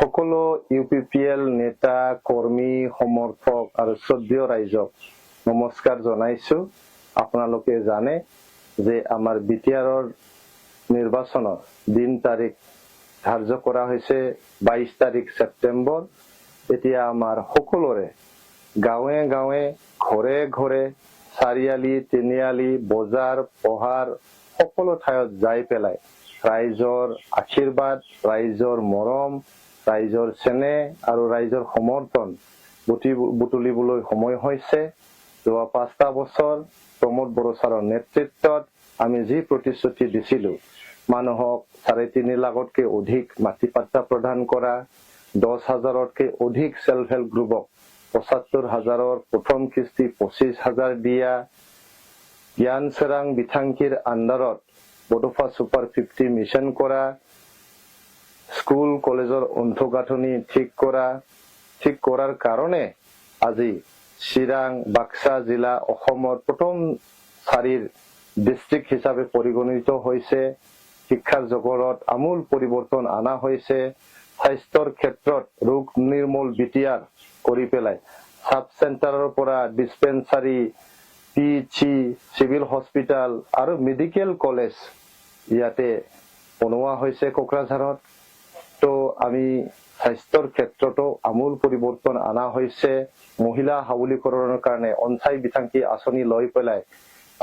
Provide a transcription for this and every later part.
সকলো ইউপিপিএল নেতা কৰ্মী সমৰ্থক আৰু শ্ৰদ্ধেয় ৰাইজক নমস্কাৰ জনাইছো। আপোনালোকে জানে যে আমাৰ BTRৰ নিৰ্বাচনৰ দিন তাৰিখ ধাৰ্য কৰা হৈছে 22 তাৰিখ ছেপ্টেম্বৰ। এতিয়া আমাৰ সকলোৰে গাঁৱে গাঁৱে ঘৰে ঘৰে চাৰিআলি তিনিআলি বজাৰ পহাৰ সকলো ঠাইত যাই পেলাই ৰাইজৰ আশীৰ্বাদ, ৰাইজৰ মৰম, ৰাইজৰ চেনেহ আৰু ৰাইজৰ সমৰ্থন বুটলিবলৈ সময় হৈছে। যোৱা 5টা বছৰ প্ৰমোদ বড়ো ছাৰৰ নেতৃত্বত আমি যি প্ৰতিশ্ৰুতি দিছিলো, মানুহক 3.5 লাখতকৈ অধিক মাটি পাট্টা প্ৰদান কৰা, 10,000তকৈ অধিক সেল্ফ হেল্প গ্ৰুপক 75,000ৰ প্ৰথম কিস্তি 25,000 দিয়া, জ্ঞান চেৰাং বিথাংকিৰ আণ্ডাৰত বডোফা ছুপাৰ 50 মিছন কৰা, স্কুল কলেজৰ অন্তঃগাঁথনি ঠিক কৰাৰ কাৰণে আজি চিৰাং বাক্সা জিলা অসমৰ প্ৰথম 4 ডিষ্ট্ৰিক্ট হিচাপে পৰিগণিত হৈছে। শিক্ষাৰ জগতত আমূল পৰিৱৰ্তন অনা হৈছে। স্বাস্থ্যৰ ক্ষেত্ৰত ৰোগ নিৰ্মূল BTR কৰি পেলাই সাব চেণ্টাৰৰ পৰা ডিস্পেন্সাৰী, PHC, চিভিল হস্পিটাল আৰু মেডিকেল কলেজ ইয়াতে বনোৱা হৈছে কোকৰাঝাৰত। তো আমি স্বাস্থ্যৰ ক্ষেত্ৰতো আমূল পৰিৱৰ্তন অনা হৈছে। মহিলা সবলীকৰণৰ কাৰণে অঞ্চল বিথাংকি আঁচনি লৈ পেলাই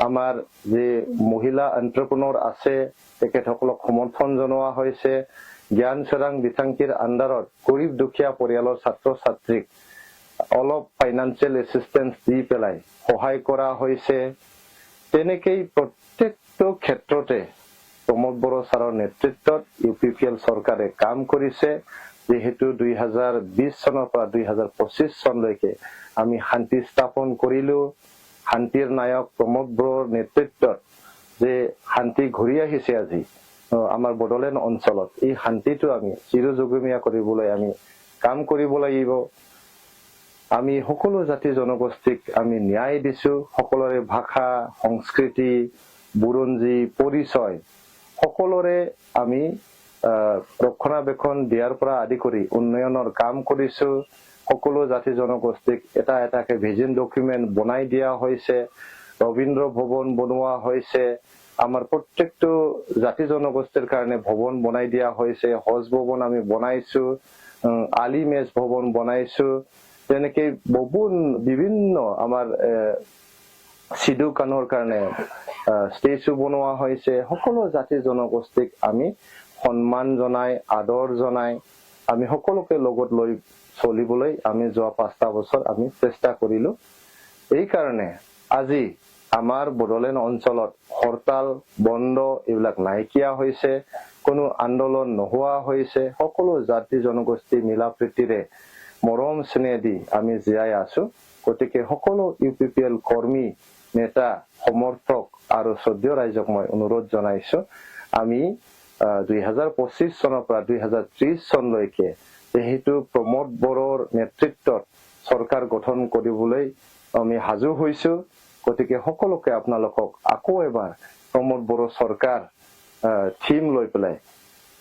আমাৰ যে মহিলা এণ্টাৰপ্ৰেনৰ আছে তেখেতসকলক সমৰ্থন জনোৱা হৈছে। জ্ঞান চেৰাং বিথাংকিৰ আণ্ডাৰত গৰীব দুখীয়া পৰিয়ালৰ ছাত্ৰ ছাত্ৰীক অলপ ফাইনেন্সিয়েল এছিষ্টেন্স দি পেলাই সহায় কৰা হৈছে। তেনেকেই প্ৰত্যেকটো ক্ষেত্ৰতে প্ৰমোদ বড়ো ছাৰৰ নেতৃত্বত ইউপিপিএল চৰকাৰে কাম কৰিছে। যেহেতু 2020 চনৰ পৰা 2025 চনলৈকে আমি শান্তি স্থাপন কৰিলো। শান্তিৰ নায়ক প্ৰমোদ বড়োৰ নেতৃত্বত যে শান্তি ঘূৰি আহিছে আজি আমাৰ বড়োলেণ্ড অঞ্চলত, এই শান্তিটো আমি চিৰযুগমীয়া কৰিবলৈ আমি কাম কৰিব লাগিব। আমি সকলো জাতি জনগোষ্ঠীক আমি ন্যায় দিছো। সকলোৰে ভাষা, সংস্কৃতি, বুৰঞ্জী, পৰিচয় সকলোৰে আমি ৰক্ষণাবেক্ষণ দিয়াৰ পৰা আদি কৰি উন্নয়নৰ কাম কৰিছো। সকলো জাতি জনগোষ্ঠীক এটা এটাকে ভিজন ডকুমেণ্ট বনাই দিয়া হৈছে। ৰবীন্দ্ৰ ভৱন বনোৱা হৈছে। আমাৰ প্ৰত্যেকটো জাতি জনগোষ্ঠীৰ কাৰণে ভৱন বনাই দিয়া হৈছে। হজ ভৱন আমি বনাইছো, আলি মেজ ভৱন বনাইছো। তেনেকে বিভিন্ন আমাৰ সিধু কাণৰ কাৰণে ষ্টেচু বনোৱা হৈছে। সকলো জাতি জনগোষ্ঠীক আমি সন্মান জনাই, আদৰ জনাই আমি সকলোকে লগত লৈ চলিবলৈ আমি যোৱা 5টা বছৰ আমি চেষ্টা কৰিলো। এই কাৰণে আজি আমাৰ বড়োলেণ্ড অঞ্চলত হৰতাল বন্ধ এইবিলাক নাইকিয়া হৈছে, কোনো আন্দোলন নোহোৱা হৈছে। সকলো জাতি জনগোষ্ঠী মিলা প্ৰীতিৰে মৰম স্নেহ দি আমি জীয়াই আছো। গতিকে সকলো ইউপিপিএল কৰ্মী, নেতা, সমৰ্থক আৰু শ্ৰদ্ধেয় ৰাইজক মই অনুৰোধ জনাইছো, আমি 2025 চনৰ পৰা 2030 চনলৈকে যেহেতু প্ৰমোদ বড়োৰ নেতৃত্বত চৰকাৰ গঠন কৰিবলৈ আমি সাজু হৈছো। গতিকে সকলোকে আপোনালোকক আকৌ এবাৰ প্ৰমোদ বড়ো চৰকাৰ থিম লৈ পেলাই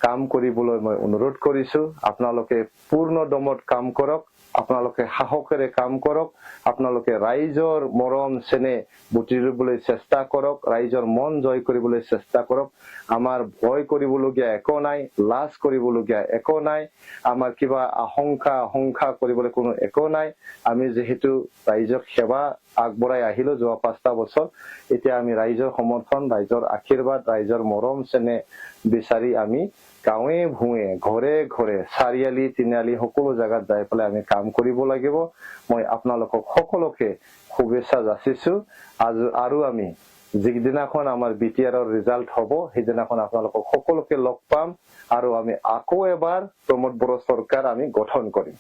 কাম কৰিবলৈ মই অনুৰোধ কৰিছো। আপোনালোকে পূৰ্ণ দমত কাম কৰক, আপোনালোকে সাহসেৰে কাম কৰক, আপোনালোকে ৰাইজৰ মৰম চেনেহ বুটলিবলৈ চেষ্টা কৰক, ৰাইজৰ মন জয় কৰিবলৈ চেষ্টা কৰক। আমাৰ ভয় কৰিবলগীয়া একো নাই, লাজ কৰিবলগীয়া একো নাই, আমাৰ কিবা আশংকা কৰিবলৈ কোনো একো নাই। আমি যিহেতু ৰাইজক সেৱা আগবঢ়াই আহিলো যোৱা 5টা বছৰ, এতিয়া আমি ৰাইজৰ সমৰ্থন, ৰাইজৰ আশীৰ্বাদ, ৰাইজৰ মৰম চেনেহ বিচাৰি আমি গাঁৱে ভূঞে ঘৰে ঘৰে চাৰিআলি তিনিআলি সকলো জাগাত যাই পেলাই আমি কাম কৰিব লাগিব। মই আপোনালোকক সকলোকে শুভেচ্ছা যাচিছো। আৰু আমি যিদিনাখন আমাৰ BTRৰ ৰিজাল্ট হ'ব সেইদিনাখন আপোনালোকক সকলোকে লগ পাম আৰু আমি আকৌ এবাৰ প্ৰমোদ বড়ো চৰকাৰ আমি গঠন কৰিম।